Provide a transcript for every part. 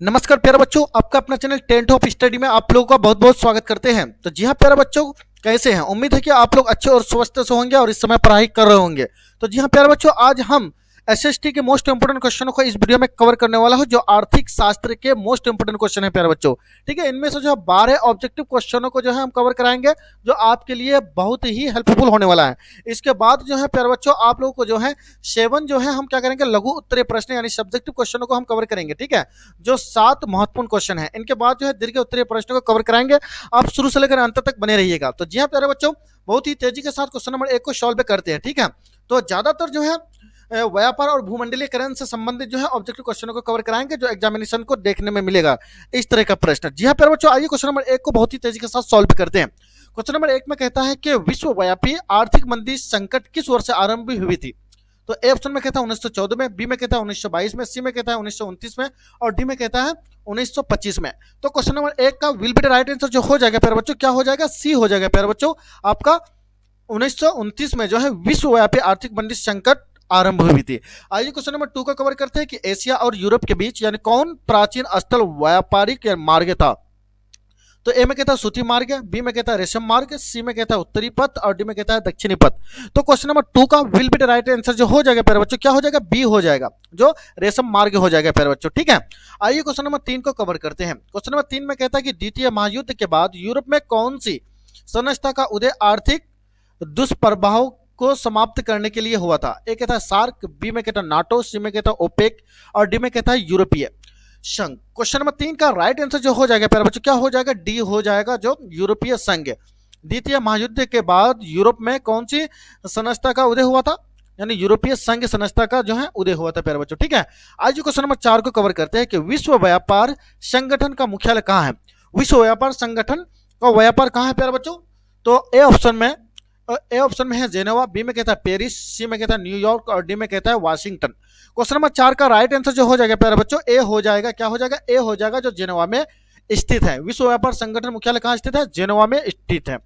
नमस्कार प्यारे बच्चों, आपका अपना चैनल टेंथ ऑफ स्टडी में आप लोगों का बहुत बहुत स्वागत करते हैं। तो जी हाँ प्यारे बच्चों, कैसे हैं? उम्मीद है कि आप लोग अच्छे और स्वस्थ से होंगे और इस समय पढ़ाई कर रहे होंगे। तो जी हाँ प्यारे बच्चों, आज हम एसएसटी के मोस्ट इंपोर्टेंट क्वेश्चनों को इस वीडियो में कवर करने वाला हूं, जो आर्थिक शास्त्र के मोस्ट इंपोर्टेंट क्वेश्चन है प्यारे बच्चों। ठीक है, इनमें से जो 12 ऑब्जेक्टिव क्वेश्चनों को जो है हम कवर कराएंगे, जो आपके लिए बहुत ही हेल्पफुल होने वाला है। इसके बाद जो है प्यारे बच्चों, आप लोगों को जो है 7 जो है हम क्या करेंगे, लघु उत्तरीय प्रश्न यानी सब्जेक्टिव क्वेश्चनों को हम कवर करेंगे। ठीक है, जो 7 महत्वपूर्ण क्वेश्चन है, इनके बाद जो है दीर्घ उत्तरीय प्रश्नों को कवर कराएंगे। आप शुरू से लेकर अंत तक बने रहिएगा। तो जी हाँ प्यारे बच्चों, बहुत ही तेजी के साथ क्वेश्चन नंबर 1 को सॉल्व करते हैं। ठीक है, तो ज्यादातर जो है व्यापार और भूमंडलीकरण से संबंधित जो है ऑब्जेक्टिव क्वेश्चनों को कवर कराएंगे, जो एग्जामिनेशन को देखने में मिलेगा इस तरह का प्रश्न। जी हाँ प्यारे बच्चों, आइए क्वेश्चन नंबर 1 को बहुत ही तेजी के साथ सॉल्व करते हैं। क्वेश्चन नंबर 1 में कहता है कि विश्वव्यापी आर्थिक मंदी संकट किस वर्ष आरंभ हुई थी? तो ए ऑप्शन में कहता है 1914 में, बी में कहता है 1922 में, सी में कहता है 1929 में और डी में कहता है 1925 में। तो क्वेश्चन नंबर 1 का विल बी राइट आंसर जो हो जाएगा प्यारे बच्चों, क्या हो जाएगा? सी हो जाएगा प्यारे बच्चों। आपका 1929 में जो है विश्वव्यापी आर्थिक मंदी संकट आरंभ हुई थी। आइए क्वेश्चन नंबर 2 का कवर करते हैं कि एशिया और यूरोप के बीच यानी कौन प्राचीन स्थल व्यापारिक मार्ग था? तो ए में कहता है सूती मार्ग, बी में कहता है रेशम मार्ग, सी में कहता है उत्तरी पथ और डी में कहता है दक्षिणी पथ। तो क्वेश्चन नंबर 2 का will be the right answer जो हो जाएगा प्यारे बच्चों, क्या हो जाएगा? बी हो जाएगा, जो रेशम मार्ग हो जाएगा प्यारे बच्चों। ठीक है, आइए क्वेश्चन नंबर 3 को कवर करते हैं। क्वेश्चन नंबर 3 में कहता है कि द्वितीय महायुद्ध के बाद यूरोप में कौन सी संरचना का उदय आर्थिक दुष्प्रभाव को समाप्त करने के लिए हुआ था? ए कहता है सार्क, बी में कहता है नाटो, सी में कहता है ओपेक और डी में कहता है यूरोपीय संघ। क्वेश्चन नंबर 3 का राइट आंसर जो हो जाएगा प्यारे बच्चों, क्या हो जाएगा? डी हो जाएगा, जो यूरोपीय संघ। द्वितीय महायुद्ध के बाद यूरोप में कौन सी संस्था का उदय हुआ था? यानी यूरोपीय संघ संस्था का जो है उदय हुआ था प्यारे बच्चों। ठीक है, आज क्वेश्चन नंबर 4 को कवर करते हैं कि विश्व व्यापार संगठन का मुख्यालय कहाँ है? विश्व व्यापार संगठन का व्यापार कहाँ है प्यारे बच्चों? तो ए ऑप्शन में है जेनेवा, बी में कहता है पेरिस, सी में कहता है न्यूयॉर्क और डी में कहता है वाशिंगटन। क्वेश्चन नंबर 4 का राइट आंसर जो हो जाएगा प्यारे बच्चों, ए हो जाएगा। क्या हो जाएगा? ए हो जाएगा, जो जेनेवा में स्थित है। विश्व व्यापार संगठन मुख्यालय कहाँ स्थित है? जेनेवा में स्थित है।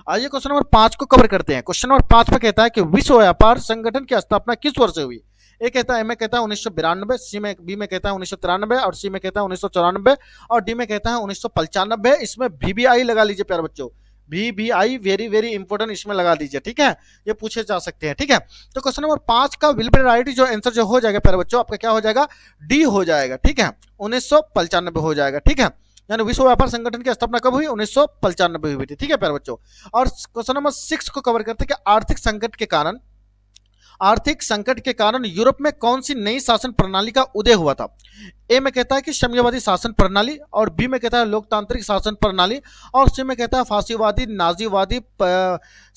आइए क्वेश्चन नंबर 5 को कवर करते हैं। क्वेश्चन नंबर 5 में कहता है कि विश्व व्यापार संगठन की स्थापना किस वर्ष हुई? ए कहता है, ए में कहता है 1992, सी में, बी में कहता है 1993 और सी में कहता है 1994 और डी में कहता है 1995। इसमें VBI लगा लीजिए प्यारे बच्चों, VBI वेरी वेरी इंपॉर्टेंट, इसमें लगा दीजिए। ठीक है, ये पूछे जा सकते हैं। ठीक है, तो क्वेश्चन नंबर 5 का विल बी राइट जो आंसर जो हो जाएगा प्यारे बच्चों, आपका क्या हो जाएगा? डी हो जाएगा। ठीक है, 1995 हो जाएगा। ठीक है, यानी विश्व व्यापार संगठन की स्थापना कब हुई? 1995 हुई थी। ठीक है प्यारे बच्चों, और क्वेश्चन नंबर 6 को कवर करते हैं कि आर्थिक संकट के कारण यूरोप में कौन सी नई शासन प्रणाली का उदय हुआ था? ए में कहता है कि साम्यवादी शासन प्रणाली और बी में कहता है लोकतांत्रिक शासन प्रणाली और सी में कहता है फांसीवादी नाजीवादी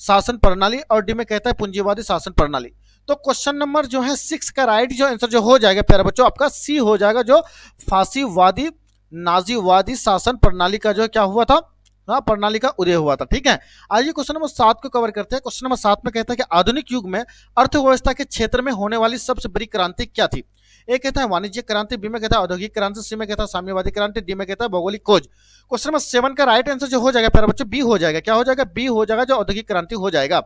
शासन प्रणाली और डी में कहता है पूंजीवादी शासन प्रणाली। तो क्वेश्चन नंबर जो है 6 का राइट जो आंसर जो हो जाएगा प्यारे बच्चों, आपका सी हो जाएगा, जो फांसीवादी नाजीवादी शासन प्रणाली का जो है क्या हुआ था, प्रणाली का उदय हुआ था। ठीक है, आइए क्वेश्चन नंबर 7 को कवर करते हैं। क्वेश्चन नंबर 7 में कहता है कि आधुनिक युग में अर्थव्यवस्था के क्षेत्र में होने वाली सबसे बड़ी क्रांति क्या थी? ए कहता है वाणिज्य क्रांति, बी में कहता है औद्योगिक क्रांति, सी में कहता है साम्यवादी क्रांति, डी में कहता है भौगोलिक खोज। क्वेश्चन नंबर 7 का राइट आंसर जो हो जाएगा प्यारे बच्चों, बी हो जाएगा। क्या हो जाएगा? बी हो जाएगा, जो औद्योगिक क्रांति हो जाएगा।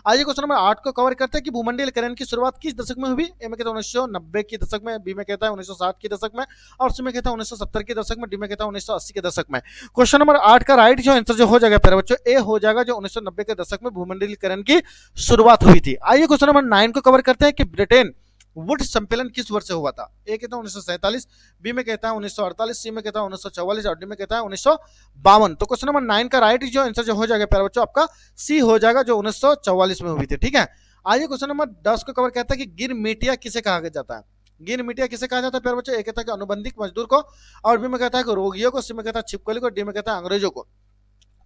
आइए क्वेश्चन नंबर 8 को कवर करते हैं कि भूमंडलीकरण की शुरुआत किस दशक में हुई? ए में कहता है 1990 के दशक में, बी में कहता है 1960 के दशक में और सी में कहता है 1970 के दशक में, डी में कहता है 1980 के दशक में। क्वेश्चन नंबर 8 का राइट जो आंसर जो हो जाएगा प्यारे बच्चों, ए हो जाएगा, जो 1990 के दशक में भूमंडलीकरण की शुरुआत हुई थी। आइए क्वेश्चन नंबर 9 को कवर करते हैं कि ब्रिटेन वुड सम्मेलन किस वर्ष से हुआ था? ए कहता है 1947, बी में कहता है 1948, सी में कहता है 1944 और डी में कहता है 1952। तो क्वेश्चन नंबर 9 का राइट जो आंसर जो हो जाएगा प्यारे बच्चों, आपका सी हो जाएगा, जो 1944 में हुई थी। ठीक है, आइए क्वेश्चन नंबर 10 को कवर करता है कि गिरमिटिया किसे कहा जाता है? गिरमिटिया किसे कहा जाता है प्यारे बच्चों? ए कहता है कि अनुबंधित मजदूर को और बी में कहता है कि रोगियों को, सी में कहता है छिपकली को, डी में कहता है अंग्रेजों को।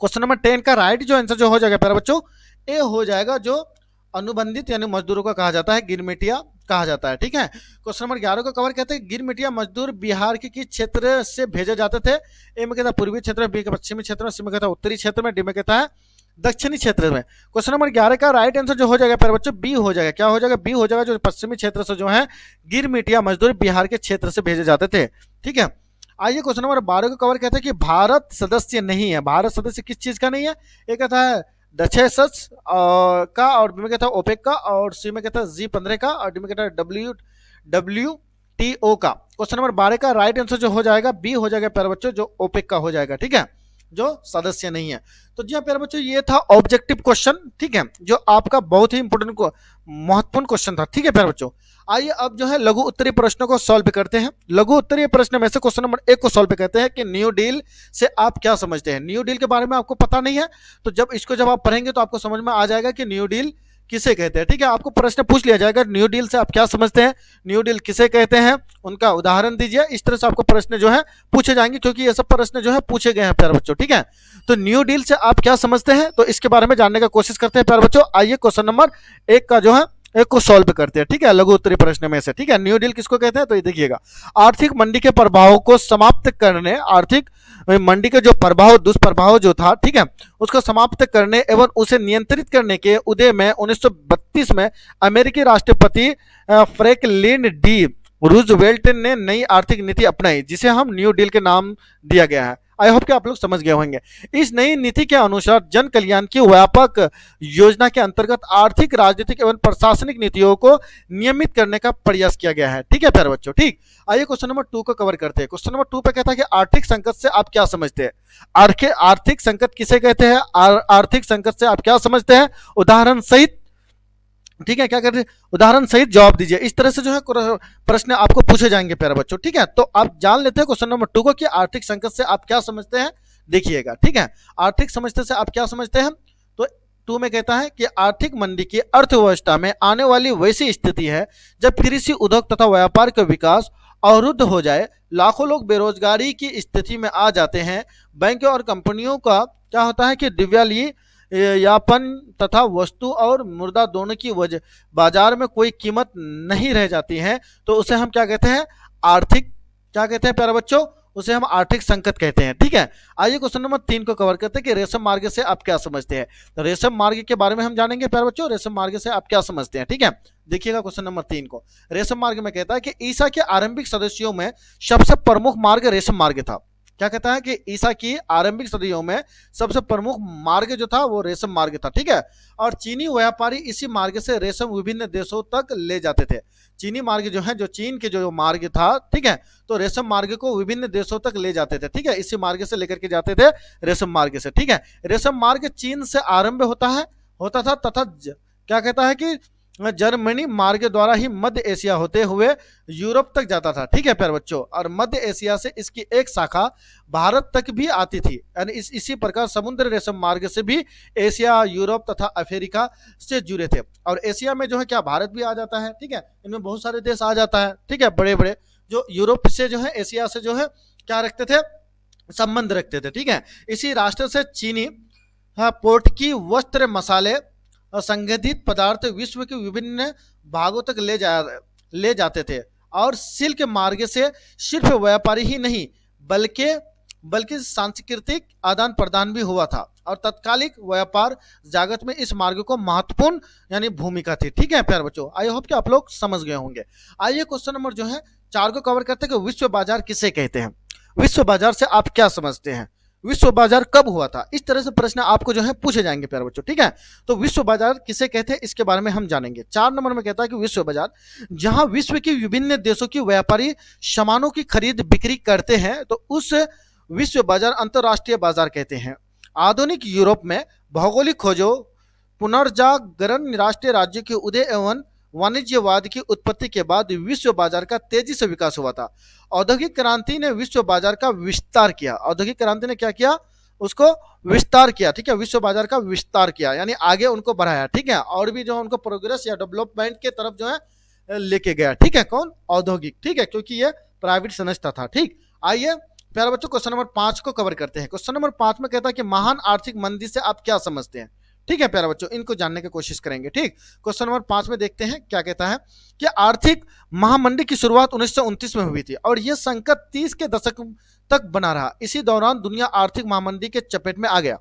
क्वेश्चन नंबर 10 का राइट जो आंसर जो हो जाएगा प्यारे बच्चों, ए हो जाएगा, जो अनुबंधित यानी मजदूरों को कहा जाता है, गिरमिटिया कहा जाता है। ठीक है, क्वेश्चन नंबर 11 को कवर करते हैं गिरमिटिया मजदूर बिहार के किस क्षेत्र से भेजे जाते थे? ए में कहता है पूर्वी क्षेत्र में, बी के पश्चिमी क्षेत्र में, सी में कहता है उत्तरी क्षेत्र में, डी में कहता है दक्षिणी क्षेत्र में। क्वेश्चन नंबर 11 का राइट आंसर जो हो जाएगा प्यारे बच्चों, बी हो जाएगा। क्या हो जाएगा? बी हो जाएगा, जो पश्चिमी क्षेत्र से जो है गिरमिटिया मजदूर बिहार के क्षेत्र से भेजे जाते थे। ठीक है, आइए क्वेश्चन नंबर 12 को कवर करते हैं कि भारत सदस्य नहीं है। भारत सदस्य किस चीज का नहीं है? एक कहता है डचेसस का और बी में कहता है ओपेक का और सी में कहता है G15 का और डी में कहता है WTO WTO का। क्वेश्चन नंबर 12 का राइट आंसर जो हो जाएगा बी हो जाएगा प्यारे बच्चों, जो ओपेक का हो जाएगा, ठीक है, जो सदस्य नहीं है। तो जी हाँ प्यारे बच्चों, ये था ऑब्जेक्टिव क्वेश्चन, ठीक है, जो आपका बहुत ही इंपोर्टेंट महत्वपूर्ण क्वेश्चन था, ठीक है प्यारे बच्चों। आइए अब जो है लघु उत्तरीय प्रश्नों को सॉल्व करते हैं। लघु उत्तरीय प्रश्न में से क्वेश्चन नंबर 1 को सॉल्व करते हैं कि न्यू डील से आप क्या समझते हैं। न्यू डील के बारे में आपको पता नहीं है, तो जब आप पढ़ेंगे तो आपको समझ में आ जाएगा कि न्यू डील किसे कहते हैं, ठीक है। आपको प्रश्न पूछ लिया जाएगा न्यू डील से आप क्या समझते हैं, न्यू डील किसे कहते हैं, उनका उदाहरण दीजिए। इस तरह से आपको प्रश्न जो है पूछे जाएंगे, क्योंकि ये सब प्रश्न जो है पूछे गए हैं प्यारे बच्चों, ठीक है। तो न्यू डील से आप क्या समझते हैं, तो इसके बारे में जानने का कोशिश करते हैं प्यारे बच्चों। आइए क्वेश्चन नंबर 1 का जो है एक को सॉल्व करते हैं, ठीक है, लघु उत्तरीय प्रश्न में से, ठीक है। न्यू डील किसको कहते हैं, तो ये देखिएगा, आर्थिक मंदी के प्रभावों को समाप्त करने, आर्थिक मंदी के जो प्रभाव दुष्प्रभाव जो था, ठीक है, उसको समाप्त करने एवं उसे नियंत्रित करने के उदय में 1932 में अमेरिकी राष्ट्रपति फ्रैंकलिन डी रूजवेल्ट ने नई आर्थिक नीति अपनाई, जिसे हम न्यू डील के नाम दिया गया है। आई होप कि आप लोग समझ गए होंगे। इस नई नीति के अनुसार जन कल्याण की व्यापक योजना के अंतर्गत आर्थिक, राजनीतिक एवं प्रशासनिक नीतियों को नियमित करने का प्रयास किया गया है, ठीक है प्यारे बच्चों, ठीक। आइए क्वेश्चन नंबर 2 को कवर करते हैं। क्वेश्चन नंबर 2 पे कहता है कि आर्थिक संकट से आप क्या समझते हैं। आर्थिक संकट किसे कहते हैं, आर्थिक संकट से आप क्या समझते हैं, उदाहरण सहित, ठीक है, क्या कहते हैं, उदाहरण सहित जवाब दीजिए। इस तरह से जो है प्रश्न आपको पूछे जाएंगे प्यारे बच्चों, ठीक है। तो आप जान लेते हैं क्वेश्चन नंबर 2 को कि आर्थिक संकट से आप क्या समझते हैं, देखिएगा, ठीक है। आर्थिक समझते से आप क्या समझते हैं, तो 2 में कहता है कि आर्थिक मंदी की अर्थव्यवस्था में आने वाली वैसी स्थिति है जब कृषि, उद्योग तथा व्यापार का विकास अवरुद्ध हो जाए, लाखों लोग बेरोजगारी की स्थिति में आ जाते हैं, बैंकों और कंपनियों का क्या होता है कि दिवालिया यापन तथा वस्तु और मुर्दा दोनों की वजह बाजार में कोई कीमत नहीं रह जाती है, तो उसे हम क्या कहते हैं, आर्थिक, क्या कहते हैं प्यारे बच्चों, उसे हम आर्थिक संकट कहते हैं, ठीक है। आइए क्वेश्चन नंबर 3 को कवर करते हैं कि रेशम मार्ग से आप क्या समझते हैं। तो रेशम मार्ग के बारे में हम जानेंगे प्यारे बच्चों, रेशम मार्ग से आप क्या समझते हैं, ठीक है। देखिएगा क्वेश्चन नंबर 3 को, रेशम मार्ग में कहता है कि ईसा के आरंभिक सदस्यों में सबसे प्रमुख मार्ग रेशम मार्ग था। क्या कहता है कि ईसा की आरंभिक सदियों में सबसे प्रमुख मार्ग जो था वो रेशम मार्ग था, ठीक है। और चीनी व्यापारी इसी मार्ग से रेशम विभिन्न देशों तक ले जाते थे। चीनी मार्ग जो है, जो चीन के जो मार्ग था, ठीक है, तो रेशम मार्ग को विभिन्न देशों तक ले जाते थे, ठीक है, इसी मार्ग से लेकर के जाते थे, रेशम मार्ग से, ठीक है। रेशम मार्ग चीन से आरंभ होता था तथा क्या कहता है कि जर्मनी मार्ग द्वारा ही मध्य एशिया होते हुए यूरोप तक जाता था, ठीक है प्यारे बच्चों। और मध्य एशिया से इसकी एक शाखा भारत तक भी आती थी, यानी इसी प्रकार समुद्र रेशम मार्ग से भी एशिया, यूरोप तथा अफ्रीका से जुड़े थे। और एशिया में जो है क्या भारत भी आ जाता है, ठीक है, इनमें बहुत सारे देश आ जाता है, ठीक है, बड़े बड़े जो यूरोप से जो है, एशिया से जो है क्या रखते थे, संबंध रखते थे, ठीक है। इसी राष्ट्र से चीनी पोर्ट की वस्त्र, मसाले, असंगठित पदार्थ विश्व के विभिन्न भागों तक ले जाते थे। और सिल्क मार्ग से सिर्फ व्यापारी ही नहीं बल्कि सांस्कृतिक आदान प्रदान भी हुआ था, और तत्कालिक व्यापार जगत में इस मार्ग को महत्वपूर्ण यानी भूमिका थी, ठीक है प्यारे बच्चों। आई होप कि आप लोग समझ गए होंगे। आइए क्वेश्चन नंबर जो है 4 को कवर करते हैं कि विश्व बाजार किसे कहते हैं। विश्व बाजार से आप क्या समझते हैं, विश्व बाजार कब हुआ था, इस तरह से प्रश्न आपको जो है पूछे जाएंगे प्यारे बच्चों, ठीक है। तो विश्व बाजार किसे कहते हैं इसके बारे में हम जानेंगे। 4 नंबर में कहता है कि विश्व बाजार जहां विश्व के विभिन्न देशों की व्यापारी सामानों की खरीद बिक्री करते हैं, तो उस विश्व बाजार अंतरराष्ट्रीय बाजार कहते हैं। आधुनिक यूरोप में भौगोलिक खोजों, पुनर्जागरण, राष्ट्रीय राज्य के उदय एवं वाणिज्यवाद की उत्पत्ति के बाद विश्व बाजार का तेजी से विकास हुआ था। औद्योगिक क्रांति ने विश्व बाजार का विस्तार किया। औद्योगिक क्रांति ने क्या किया, उसको विस्तार किया, ठीक है, विश्व बाजार का विस्तार किया, यानी आगे उनको बढ़ाया, ठीक है, और भी जो उनको प्रोग्रेस या डेवलपमेंट के तरफ जो है लेके गया, ठीक है, कौन, औद्योगिक, ठीक है, क्योंकि ये प्राइवेट संस्था था, ठीक। आइए प्यारे बच्चों क्वेश्चन नंबर 5 को कवर करते हैं। क्वेश्चन नंबर 5 में कहता है कि महान आर्थिक मंदी से आप क्या समझते हैं, ठीक है प्यारे बच्चों, इनको जानने की कोशिश करेंगे, ठीक। क्वेश्चन नंबर 5 में देखते हैं क्या कहता है कि आर्थिक महामंदी की शुरुआत 1929 में हुई थी और यह संकट 30 के दशक तक बना रहा। इसी दौरान दुनिया आर्थिक महामंदी के चपेट में आ गया।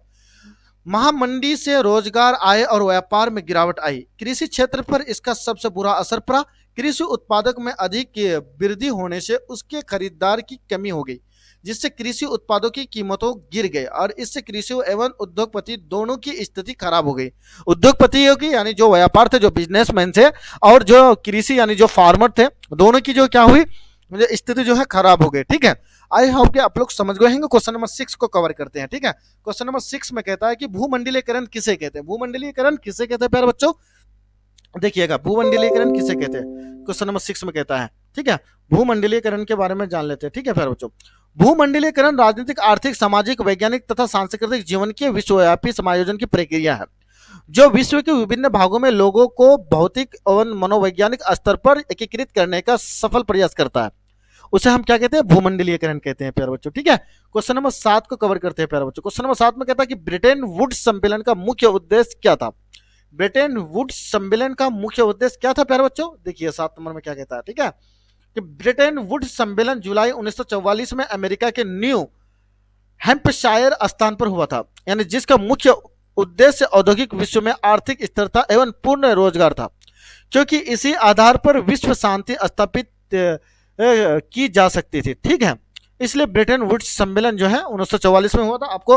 महामंदी से रोजगार, आय और व्यापार में गिरावट आई। कृषि क्षेत्र पर इसका सबसे बुरा असर पड़ा। कृषि उत्पादक में अधिक वृद्धि होने से उसके खरीदार की कमी हो गई। जिससे कृषि उत्पादों की कीमतों गिर गई और इससे कृषि एवं उद्योगपति दोनों की स्थिति खराब हो गई। उद्योगपतियों की यानी जो व्यापार थे, जो बिजनेसमैन थे, और जो कृषि यानी जो फार्मर थे, दोनों की जो क्या हुई, मुझे स्थिति जो है खराब हो गई। ठीक है, आई होप कि आप लोग समझ गए होंगे। क्वेश्चन नंबर 6 को कवर करते हैं। ठीक है, क्वेश्चन नंबर 6 में कहता है कि भूमंडलीकरण किसे कहते हैं। भूमंडलीकरण किसे कहते हैं प्यारे बच्चों, देखिएगा भूमंडलीकरण किसे कहते हैं, क्वेश्चन नंबर 6 में कहता है। ठीक है, भूमंडलीकरण के बारे में जान लेते हैं। ठीक है प्यारे बच्चों, भूमंडलीकरण राजनीतिक, आर्थिक, सामाजिक, वैज्ञानिक तथा सांस्कृतिक जीवन के विश्वव्यापी समायोजन की प्रक्रिया है जो विश्व के विभिन्न भागों में लोगों को भौतिक एवं मनोवैज्ञानिक स्तर पर एकीकृत करने का सफल प्रयास करता है। उसे हम क्या कहते हैं, भूमंडलीकरण कहते हैं प्यारे बच्चों। ठीक है, क्वेश्चन नंबर 7 को कवर करते हैं प्यारे बच्चों। क्वेश्चन नंबर 7 में कहता है कि ब्रिटेन वुड्स सम्मेलन का मुख्य उद्देश्य क्या था। ब्रिटेन वुड्स सम्मेलन का मुख्य उद्देश्य क्या था प्यारे बच्चों, देखिए 7 नंबर में क्या कहता है। ठीक है, कि ब्रिटेन वुड्स सम्मेलन जुलाई 1944 में अमेरिका के न्यू हैम्पशायर स्थान पर हुआ था, यानी जिसका मुख्य उद्देश्य औद्योगिक विश्व में आर्थिक स्थिरता एवं पूर्ण रोजगार था, क्योंकि इसी आधार पर विश्व शांति स्थापित की जा सकती थी। ठीक है, इसलिए ब्रिटेन वुड्स सम्मेलन जो है 1944 में हुआ था। आपको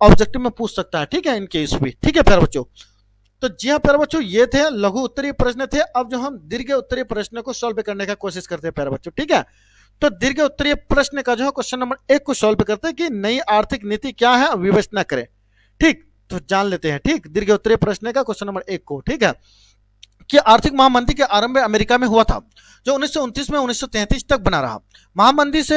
ऑब्जेक्टिव में पूछ सकता है। ठीक है, इनके इस भी। ठीक है प्यारे बच्चों, तो जी हाँ प्यारे बच्चों, ये थे लघु उत्तरीय प्रश्न थे। अब जो हम दीर्घ उत्तरीय प्रश्न को सॉल्व करने का कोशिश करते हैं प्यारे बच्चों। ठीक है, तो दीर्घ उत्तरीय प्रश्न का जो है क्वेश्चन नंबर 1 को सॉल्व करते हैं कि नई आर्थिक नीति क्या है, विवेचना करें। ठीक, तो जान लेते हैं। ठीक, दीर्घ उत्तरीय प्रश्न का क्वेश्चन नंबर 1 को। ठीक है, कि आर्थिक महामंदी के आरंभ अमेरिका में हुआ था, जो 1929 में 1933 तक बना रहा। महामंदी से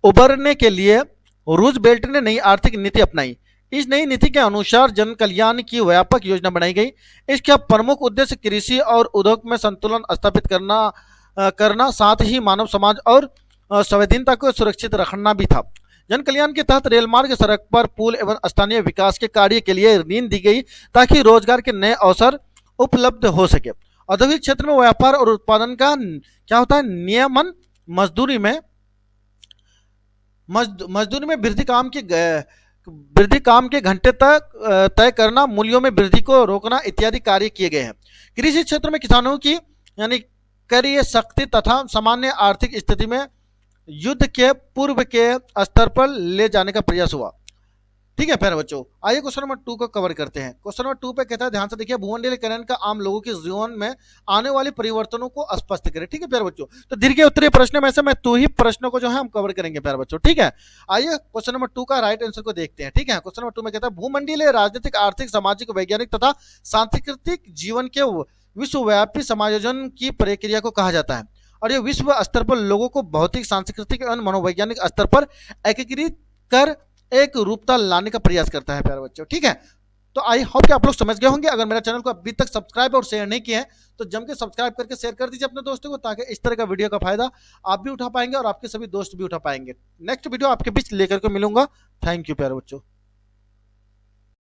उबरने के लिए रूजवेल्ट ने नई आर्थिक नीति अपनाई। इस नई नीति के अनुसार जन कल्याण की व्यापक योजना बनाई गई। इसका प्रमुख उद्देश्य कृषि और उद्योग में संतुलन स्थापित करना साथ ही मानव समाज और संवेदनशीलता को सुरक्षित रखना भी था। जन कल्याण के तहत रेल मार्ग, सड़क पर पुल एवं स्थानीय विकास के कार्य के लिए ऋण दी गई ताकि रोजगार के नए अवसर उपलब्ध हो सके। औद्योगिक क्षेत्र में व्यापार और उत्पादन का क्या होता है, नियमन, मजदूरी में वृद्धि, काम के घंटे तक तय करना, मूल्यों में वृद्धि को रोकना इत्यादि कार्य किए गए हैं। कृषि क्षेत्र में किसानों की यानी क्रय शक्ति तथा सामान्य आर्थिक स्थिति में युद्ध के पूर्व के स्तर पर ले जाने का प्रयास हुआ। ठीक है प्यारे बच्चों, आइए क्वेश्चन नंबर 2 को कवर करते हैं। क्वेश्चन नंबर 2 पे कहता है, ध्यान से देखिए, भूमंडलीकरण का आम लोगों के जीवन में आने वाले परिवर्तनों को स्पष्ट करें। ठीक है प्यारे बच्चों, तो दीर्घ उत्तरीय प्रश्न में से मैं 2 ही प्रश्नों को जो है हम कवर करेंगे प्यारे बच्चों। ठीक है, आइए क्वेश्चन नंबर 2 का राइट आंसर को देखते हैं। ठीक है, क्वेश्चन नंबर 2 में कहता है, भूमंडलीय राजनीतिक, आर्थिक, सामाजिक, वैज्ञानिक तथा सांस्कृतिक जीवन के विश्वव्यापी समायोजन की प्रक्रिया को कहा जाता है, और यह विश्व स्तर पर लोगों को भौतिक, सांस्कृतिक एवं मनोवैज्ञानिक स्तर पर एकीकृत कर एक रूपता लाने का प्रयास करता है प्यारे बच्चों। ठीक है, तो आई होप कि आप लोग समझ गए होंगे। अगर मेरा चैनल को अभी तक सब्सक्राइब और शेयर नहीं किया है तो जम के सब्सक्राइब करके शेयर कर दीजिए अपने दोस्तों को, ताकि इस तरह का वीडियो का फायदा आप भी उठा पाएंगे और आपके सभी दोस्त भी उठा पाएंगे। नेक्स्ट वीडियो आपके बीच लेकर के मिलूंगा। थैंक यू प्यारे बच्चों।